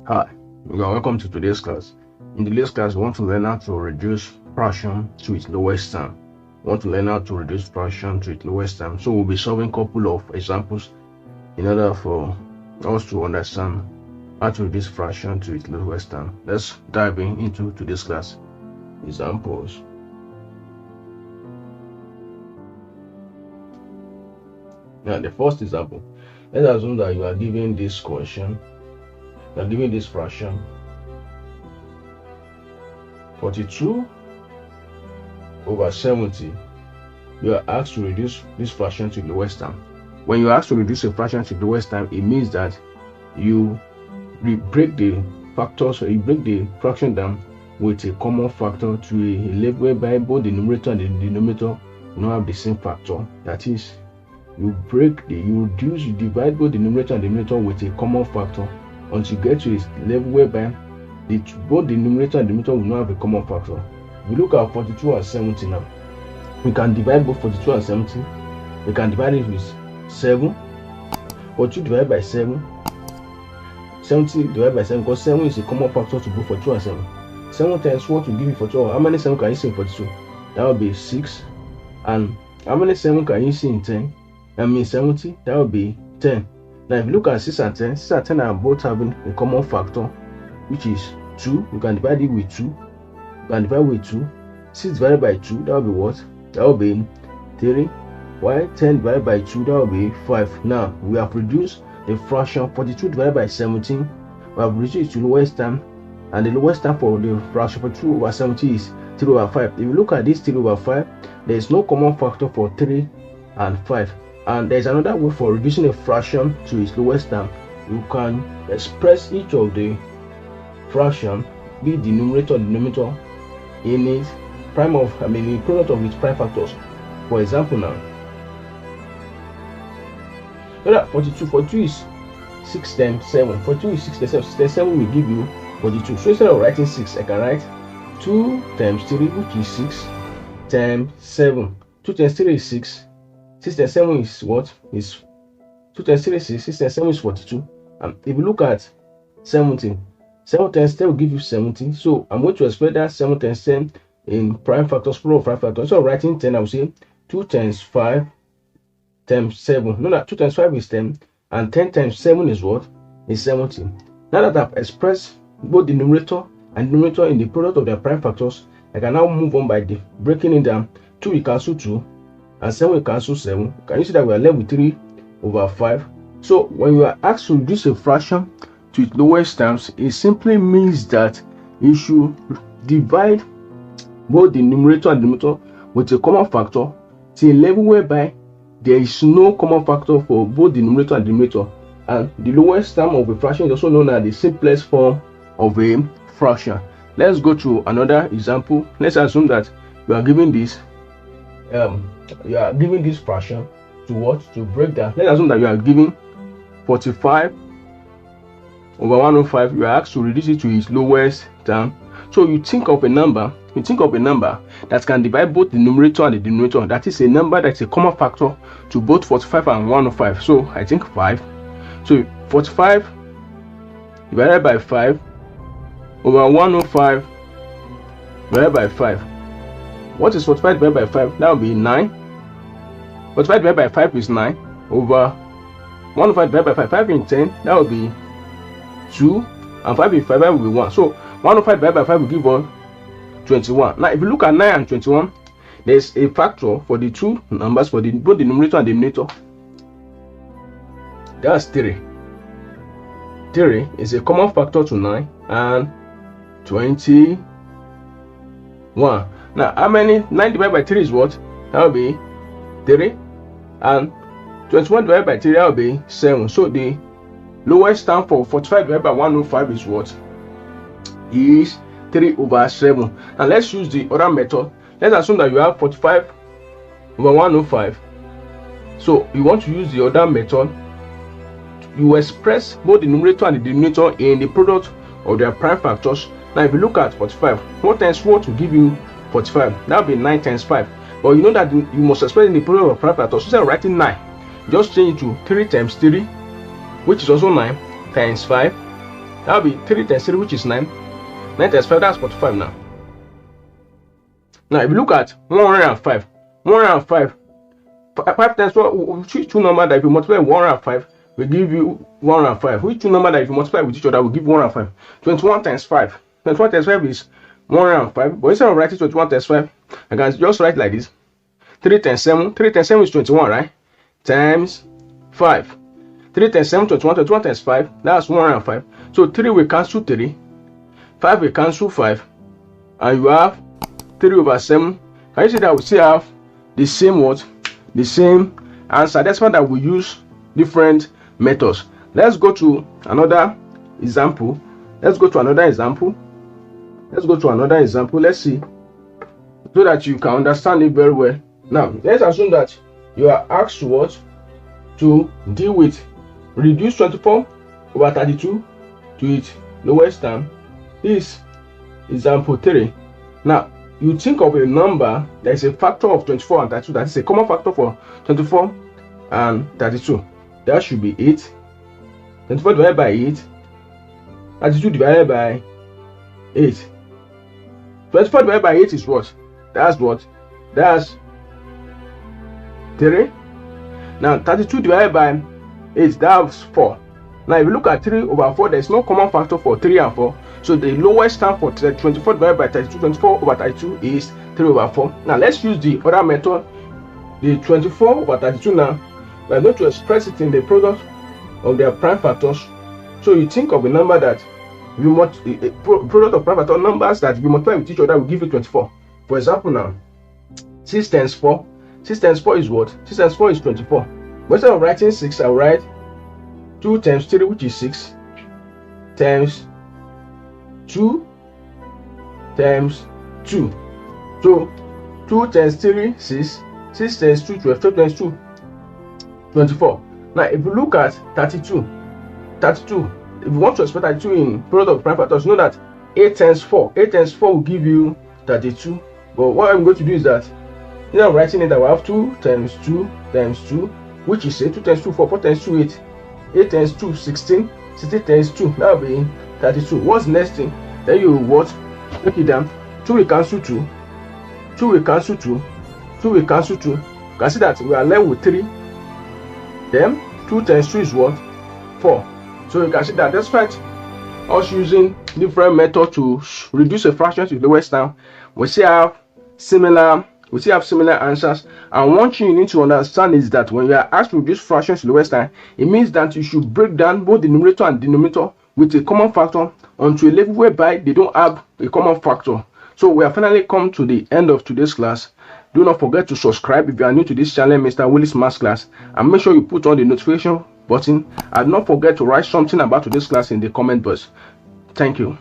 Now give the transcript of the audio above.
Hi, welcome to today's class. In today's class, we want to learn how to reduce fraction to its lowest term. So we'll be solving a couple of examples in order for us to understand how to reduce fraction to its lowest term. Let's dive into today's class. Examples. Now, the first example. Let's assume that you are given this question. You are given this fraction 42 over 70. You are asked to reduce this fraction to the lowest term. When you are asked to reduce a fraction to the lowest term, it means that you break the factors, or you break the fraction down with a common factor to a level whereby both the numerator and the denominator will not have the same factor. That is, you divide both the numerator and denominator with a common factor until you get to a level whereby both the numerator and denominator will not have a common factor. If you look at 42 and 70 now, we can divide both 42 and 70. We can divide it with 7. 42 divided by 7. 70 divided by 7, because 7 is a common factor to both 42 and 7. 7 times what will give you 42? How many 7 can you see in 42? That will be 6. And how many 7 can you see in 10? 70. That will be 10. Now, if you look at 6 and 10, 6 and 10 are both having a common factor, which is 2. You can divide it with 2. You can divide with 2. 6 divided by 2, that will be what? That will be 3. While 10 divided by 2, that will be 5. Now, we have reduced the fraction 42 divided by 17. We have reduced it to the lowest term, and the lowest term for the fraction 42 over 70 is 3 over 5. If you look at this 3 over 5, there is no common factor for 3 and 5. And there is another way for reducing a fraction to its lowest term. You can express each of the fraction, be the numerator or denominator, in its the product of its prime factors. For example, now, 42 is 6 times 7. 42 is 6 times 7. 6 times 7 will give you 42. So instead of writing 6, I can write 2 times 3, which is 6, times 7. 2 times 3 is 6. 6 times 7 is what? Is 2 times 3 is 6. 6 times 7 is 42. And if you look at 70, 7 times 10 will give you 70. So I'm going to express that 7 times 10 in prime factors, plural of prime factors. So writing 10, I will say 2 times 5 times 7. No, 2 times 5 is 10, and 10 times 7 is what? Is 70. Now that I've expressed both the numerator and denominator in the product of their prime factors, I can now move on by breaking it down. 2 will cancel 2, and 7 will cancel 7. Can you see that we are left with 3 over 5? So when you are asked to reduce a fraction to its lowest terms, it simply means that you should divide both the numerator and denominator with a common factor to a level whereby there is no common factor for both the numerator and denominator. And the lowest term of a fraction is also known as the simplest form of a fraction. Let's go to another example. Let's assume that you are given this fraction to what? To break down. Let's assume that you are given 45 over 105. You are asked to reduce it to its lowest term. So you think of a number that can divide both the numerator and the denominator. That is a number that's a common factor to both 45 and 105. So I think 5. So 45 divided by 5 over 105 divided by 5. What is 45 divided by 5? That will be 9. 45 divided by 5 is 9 over 105 divided by 5. 5 in 10, that will be 2, and 5 in 5, that will be 1. So 105 divided by 5 will give us 21. Now, if you look at 9 and 21, there's a factor for the two numbers, for both the numerator and denominator. That's 3. 3 is a common factor to 9 and 21. Now, how many? 9 divided by 3 is what? That will be 3. And 21 divided by 3, that will be 7. So the lowest term for 45 divided by 105 is what? Is 3 over 7. And let's use the other method. Let's assume that you have 45 over 105. So you want to use the other method. You express both the numerator and the denominator in the product of their prime factors. Now, if you look at 45, what times what will give you 45? That will be 9 times 5. But you know that you must express in the product of prime factors. So instead of writing 9, just change it to 3 times 3, which is also 9, times 5. That will be 3 times 3, which is 9. 9 times 5, that's 45 now. Now, if you look at 105, 105, 5 times 4, which two numbers that if you multiply 105 will give you 105. Which two numbers that if you multiply with each other will give 105? 21 times 5. 21 times 5 is 105. But instead of writing 21 times 5, I can just write like this. 3 times 7. 3 times 7 is 21, right? Times 5. 3 times 7, 21. 21 times 5, that's 105. So 3 will cancel 3. 5 will cancel 5. And you have 3 over 7. Can you see that we still have the same what? The same answer. That's why that we use different methods. Let's go to another example. Let's see, so that you can understand it very well. Now, let's assume that you are asked what? To deal with reduce 24 over 32 to its lowest term. This example 3. Now, you think of a number that is a factor of 24 and 32, that is a common factor for 24 and 32. That should be 8. 24 divided by 8. 32 divided by 8. 24 divided by 8 is what? That's what? That's 3. Now, 32 divided by 8, that's 4. Now, if you look at 3 over 4, there is no common factor for 3 and 4. So the lowest term for 24 divided by 32, 24 over 32 is 3 over 4. Now let's use the other method, the 24 over 32 now. We are going to express it in the product of their prime factors. So you think of a number that you product of prime factor numbers that if you multiply with each other will give you 24. For example now, 6 times 4. 6 times 4 is what? 6 times 4 is 24. But instead of writing 6, I'll write 2 times 3, which is 6, times 2 times 2. So 2 times 3, 6. 6 times 2, 12. 12 times 2, 24. Now if you look at 32, if you want to express 32 in product of prime factors, you know that 8 times 4 will give you 32. But what I'm going to do is that instead of writing it, I will have 2 times 2 times 2, which is 8. 2 times 2, 4. 4 times 2, 8. 8 times 2, 16. 16 times 2, that will be 32. What's the next thing? Then you what? Break it down. 2 will cancel 2. 2 will cancel 2. 2 will cancel 2. You can see that we are left with 3. Then 2 times 2 is what? 4. So you can see that despite us using different methods to reduce a fraction to the lowest term, we still have similar answers. And one thing you need to understand is that when you are asked to reduce fractions to the lowest term, it means that you should break down both the numerator and denominator with a common factor onto a level whereby they don't have a common factor. So we have finally come to the end of today's class. Do not forget to subscribe if you are new to this channel, Mr. Willis Maths Class, and make sure you put on the notification button, and not forget to write something about today's class in the comment box. Thank you.